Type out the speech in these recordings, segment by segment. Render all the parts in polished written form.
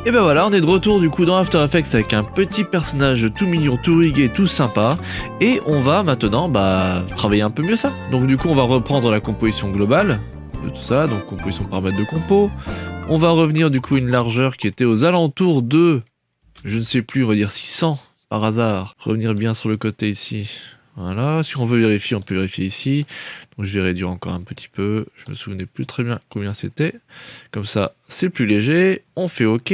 Et ben voilà, on est de retour du coup dans After Effects avec un petit personnage tout mignon, tout rigué, tout sympa. Et on va maintenant travailler un peu mieux ça. Donc du coup on va reprendre la composition globale de tout ça, donc composition paramètres de compo. On va revenir du coup une largeur qui était aux alentours de, je ne sais plus, on va dire 600 par hasard. Revenir bien sur le côté ici. Voilà, si on veut vérifier, on peut vérifier ici. Donc je vais réduire encore un petit peu. Je me souvenais plus très bien combien c'était. Comme ça, c'est plus léger. On fait OK.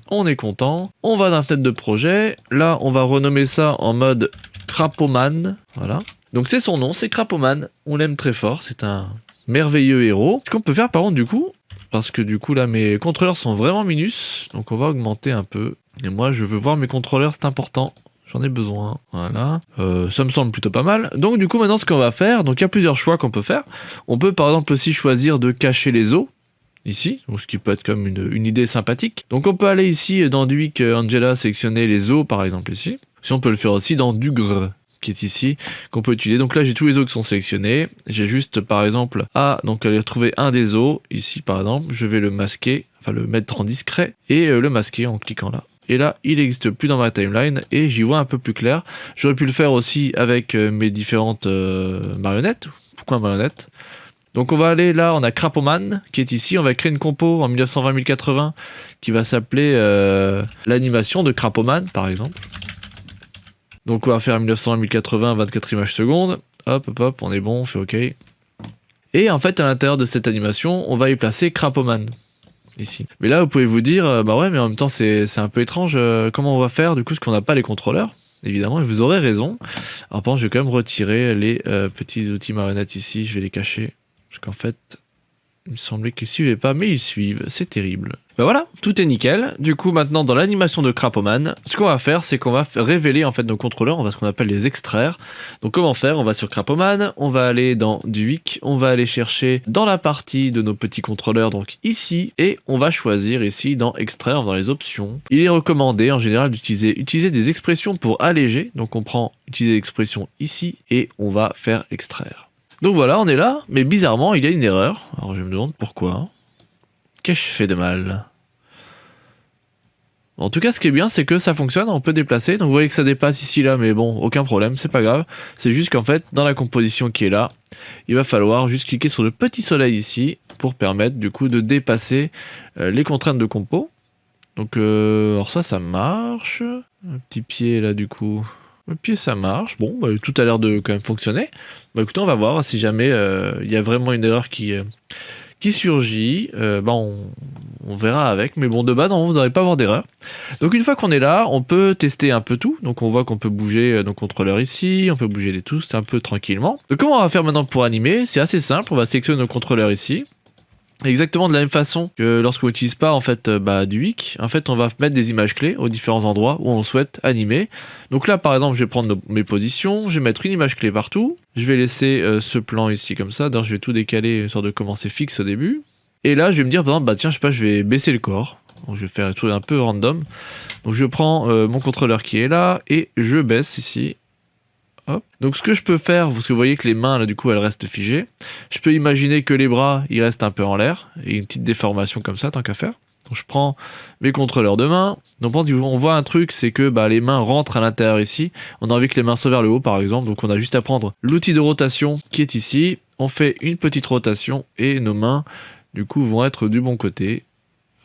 On est content. On va dans la fenêtre de projet. Là, on va renommer ça en mode Crapoman. Voilà. Donc c'est son nom, c'est Crapoman. On l'aime très fort. C'est un merveilleux héros. Ce qu'on peut faire par contre du coup, parce que du coup là mes contrôleurs sont vraiment minus. Donc on va augmenter un peu. Et moi je veux voir mes contrôleurs, c'est important. J'en ai besoin, voilà. Ça me semble plutôt pas mal. Donc du coup maintenant ce qu'on va faire, donc il y a plusieurs choix qu'on peut faire. On peut par exemple aussi choisir de cacher les os, ici, donc ce qui peut être comme une idée sympathique. Donc on peut aller ici dans Duik Angela, sélectionner les os par exemple ici. Si on peut le faire aussi dans Dugr, qui est ici, qu'on peut utiliser. Donc là j'ai tous les os qui sont sélectionnés. J'ai juste par exemple donc aller trouver un des os, ici par exemple. Je vais le masquer, enfin le mettre en discret, et le masquer en cliquant là. Et là, il n'existe plus dans ma timeline et j'y vois un peu plus clair. J'aurais pu le faire aussi avec mes différentes marionnettes. Pourquoi marionnettes? Donc on va aller là, on a Crapoman qui est ici. On va créer une compo en 1920-1080 qui va s'appeler l'animation de Crapoman par exemple. Donc on va faire 1920-1080, 24 images secondes. Hop, hop, hop, on est bon, on fait OK. Et en fait, à l'intérieur de cette animation, on va y placer Crapoman. Ici. Mais là vous pouvez vous dire bah ouais mais en même temps c'est un peu étrange, comment on va faire du coup parce qu'on n'a pas les contrôleurs évidemment, et vous aurez raison. Alors par contre je vais quand même retirer les petits outils marionnettes ici, je vais les cacher parce qu'en fait il me semblait qu'ils suivaient pas, mais ils suivent, c'est terrible. Ben voilà, tout est nickel. Du coup maintenant dans l'animation de Crapoman, ce qu'on va faire c'est qu'on va révéler en fait nos contrôleurs, on va ce qu'on appelle les extraire. Donc comment faire? On va sur Crapoman, on va aller dans Duik, on va aller chercher dans la partie de nos petits contrôleurs, donc ici, et on va choisir ici dans extraire, dans les options. Il est recommandé en général d'utiliser des expressions pour alléger, donc on prend utiliser l'expression ici et on va faire extraire. Donc voilà, on est là, mais bizarrement il y a une erreur. Alors je me demande pourquoi. Qu'ai-je fait de mal? En tout cas, ce qui est bien, c'est que ça fonctionne, on peut déplacer. Donc vous voyez que ça dépasse ici, là, mais bon, aucun problème, c'est pas grave. C'est juste qu'en fait, dans la composition qui est là, il va falloir juste cliquer sur le petit soleil ici pour permettre du coup de dépasser les contraintes de compo. Donc, alors ça marche. Un petit pied là, du coup. Le pied, ça marche. Bon, bah, tout a l'air de quand même fonctionner. Bah écoutez, on va voir si jamais il y a vraiment une erreur qui surgit, on verra avec, mais bon de base on ne devrait pas avoir d'erreur. Donc une fois qu'on est là, on peut tester un peu tout, donc on voit qu'on peut bouger nos contrôleurs ici, on peut bouger les tous un peu tranquillement. Donc comment on va faire maintenant pour animer? C'est assez simple, on va sélectionner nos contrôleurs ici. Exactement de la même façon que lorsqu'on n'utilise pas en fait du Wik, en fait on va mettre des images clés aux différents endroits où on souhaite animer. Donc là par exemple je vais prendre mes positions, je vais mettre une image clé partout, je vais laisser ce plan ici comme ça, d'ailleurs je vais tout décaler histoire de commencer fixe au début. Et là je vais me dire par exemple tiens je sais pas, je vais baisser le corps, donc je vais faire un truc un peu random. Donc je prends mon contrôleur qui est là et je baisse ici. Hop. Donc ce que je peux faire, parce que vous voyez que les mains là du coup elles restent figées, je peux imaginer que les bras ils restent un peu en l'air et une petite déformation comme ça tant qu'à faire. Donc je prends mes contrôleurs de main. Donc on voit un truc, c'est que les mains rentrent à l'intérieur ici. On a envie que les mains soient vers le haut par exemple, donc on a juste à prendre l'outil de rotation qui est ici. On fait une petite rotation et nos mains du coup vont être du bon côté.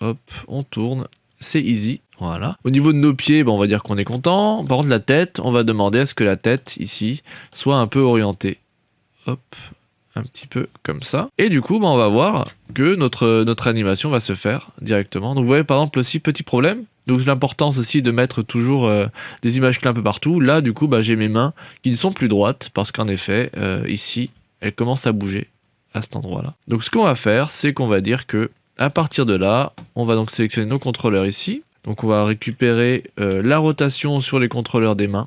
Hop, on tourne, c'est easy. Voilà. Au niveau de nos pieds, on va dire qu'on est content. Par contre, la tête, on va demander à ce que la tête, ici, soit un peu orientée. Hop, un petit peu comme ça. Et du coup, on va voir que notre animation va se faire directement. Donc vous voyez par exemple aussi, petit problème. Donc l'importance aussi de mettre toujours des images clés un peu partout. Là, du coup, j'ai mes mains qui ne sont plus droites parce qu'en effet, ici, elles commencent à bouger à cet endroit-là. Donc ce qu'on va faire, c'est qu'on va dire que à partir de là, on va donc sélectionner nos contrôleurs ici. Donc on va récupérer la rotation sur les contrôleurs des mains.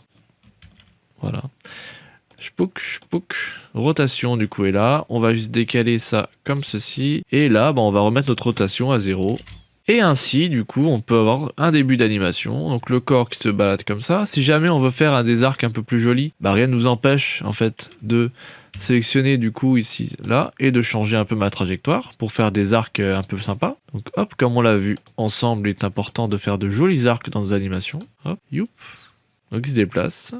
Voilà. Shpouk, shpouk. Rotation du coup est là. On va juste décaler ça comme ceci. Et là, on va remettre notre rotation à 0. Et ainsi, du coup, on peut avoir un début d'animation. Donc le corps qui se balade comme ça. Si jamais on veut faire un des arcs un peu plus joli, rien ne nous empêche en fait de sélectionner du coup ici, là, et de changer un peu ma trajectoire pour faire des arcs un peu sympas. Donc hop, comme on l'a vu ensemble, il est important de faire de jolis arcs dans nos animations. Hop, youp. Donc il se déplace.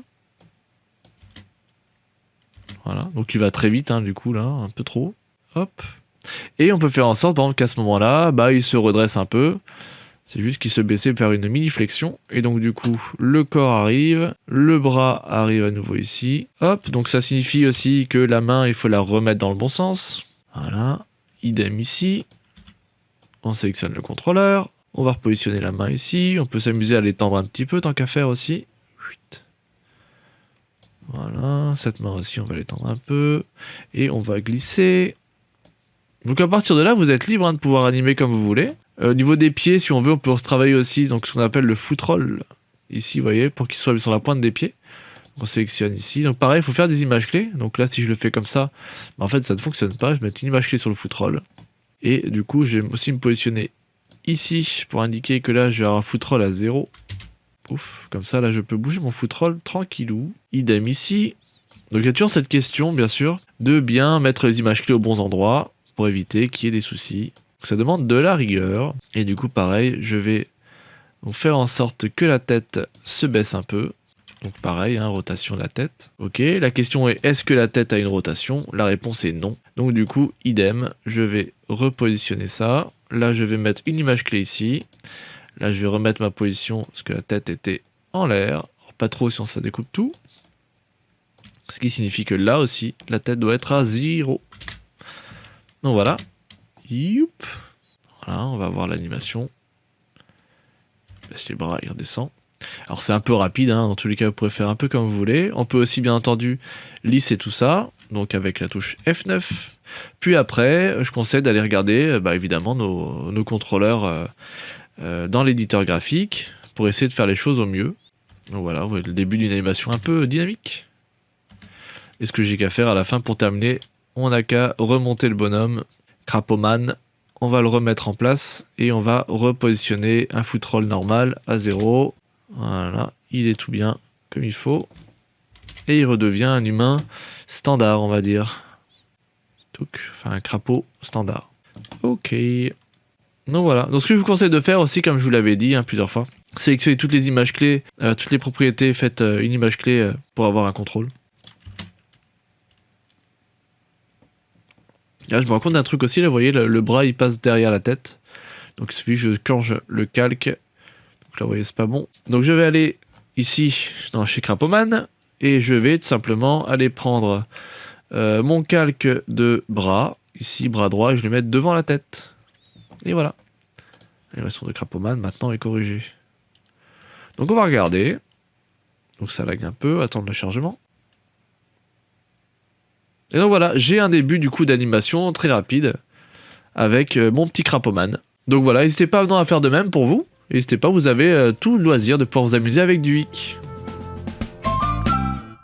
Voilà, donc il va très vite, hein, du coup, là, un peu trop. Hop. Et on peut faire en sorte, par exemple, qu'à ce moment-là, bah, il se redresse un peu. C'est juste qu'il se baissait pour faire une mini-flexion. Et donc, du coup, le corps arrive, le bras arrive à nouveau ici. Hop, donc ça signifie aussi que la main, il faut la remettre dans le bon sens. Voilà, idem ici. On sélectionne le contrôleur. On va repositionner la main ici. On peut s'amuser à l'étendre un petit peu, tant qu'à faire aussi. Voilà, cette main aussi, on va l'étendre un peu. Et on va glisser. Donc à partir de là, vous êtes libre, hein, de pouvoir animer comme vous voulez. Au niveau des pieds, si on veut, on peut retravailler aussi donc, ce qu'on appelle le foot roll. Ici, vous voyez, pour qu'il soit sur la pointe des pieds. Donc, on sélectionne ici. Donc pareil, il faut faire des images clés. Donc là, si je le fais comme ça, bah, en fait, ça ne fonctionne pas. Je vais mettre une image clé sur le foot roll. Et du coup, je vais aussi me positionner ici pour indiquer que là, je vais avoir un foot roll à 0. Ouf, comme ça, là, je peux bouger mon foot roll tranquillou. Idem ici. Donc, il y a toujours cette question, bien sûr, de bien mettre les images clés aux bons endroits pour éviter qu'il y ait des soucis. Donc, ça demande de la rigueur. Et du coup, pareil, je vais donc faire en sorte que la tête se baisse un peu. Donc, pareil, hein, rotation de la tête. Ok, la question est, est-ce que la tête a une rotation? La réponse est non. Donc, du coup, idem, je vais repositionner ça. Là, je vais mettre une image clé ici. Là, je vais remettre ma position parce que la tête était en l'air. Pas trop si on ça découpe tout. Ce qui signifie que là aussi, la tête doit être à 0. Donc voilà. Youp. Voilà, on va voir l'animation. Baisse les bras, il redescend. Alors c'est un peu rapide, hein. Dans tous les cas, vous pouvez faire un peu comme vous voulez. On peut aussi, bien entendu, lisser tout ça. Donc avec la touche F9. Puis après, je conseille d'aller regarder, évidemment, nos contrôleurs dans l'éditeur graphique pour essayer de faire les choses au mieux. Donc voilà, vous voyez le début d'une animation un peu dynamique. Et ce que j'ai qu'à faire à la fin pour terminer, on n'a qu'à remonter le bonhomme, Crapoman, on va le remettre en place et on va repositionner un foot roll normal à 0. Voilà, il est tout bien comme il faut. Et il redevient un humain standard, on va dire. Enfin, un crapaud standard. Ok. Donc voilà. Donc ce que je vous conseille de faire aussi, comme je vous l'avais dit, hein, plusieurs fois, sélectionnez toutes les images clés, toutes les propriétés, faites une image clé pour avoir un contrôle. Là, je me rends compte d'un truc aussi, là, vous voyez, le bras il passe derrière la tête. Donc il suffit que je change le calque. Donc là, vous voyez, c'est pas bon. Donc je vais aller ici, chez Crapoman, et je vais tout simplement aller prendre mon calque de bras, ici, bras droit, et je le mets devant la tête. Et voilà. L'animation de Crapoman maintenant est corrigée. Donc on va regarder. Donc ça lag un peu, attendre le chargement. Et donc voilà, j'ai un début du coup d'animation très rapide avec mon petit Crapoman. Donc voilà, n'hésitez pas maintenant à faire de même pour vous. N'hésitez pas, vous avez tout le loisir de pouvoir vous amuser avec du Hic.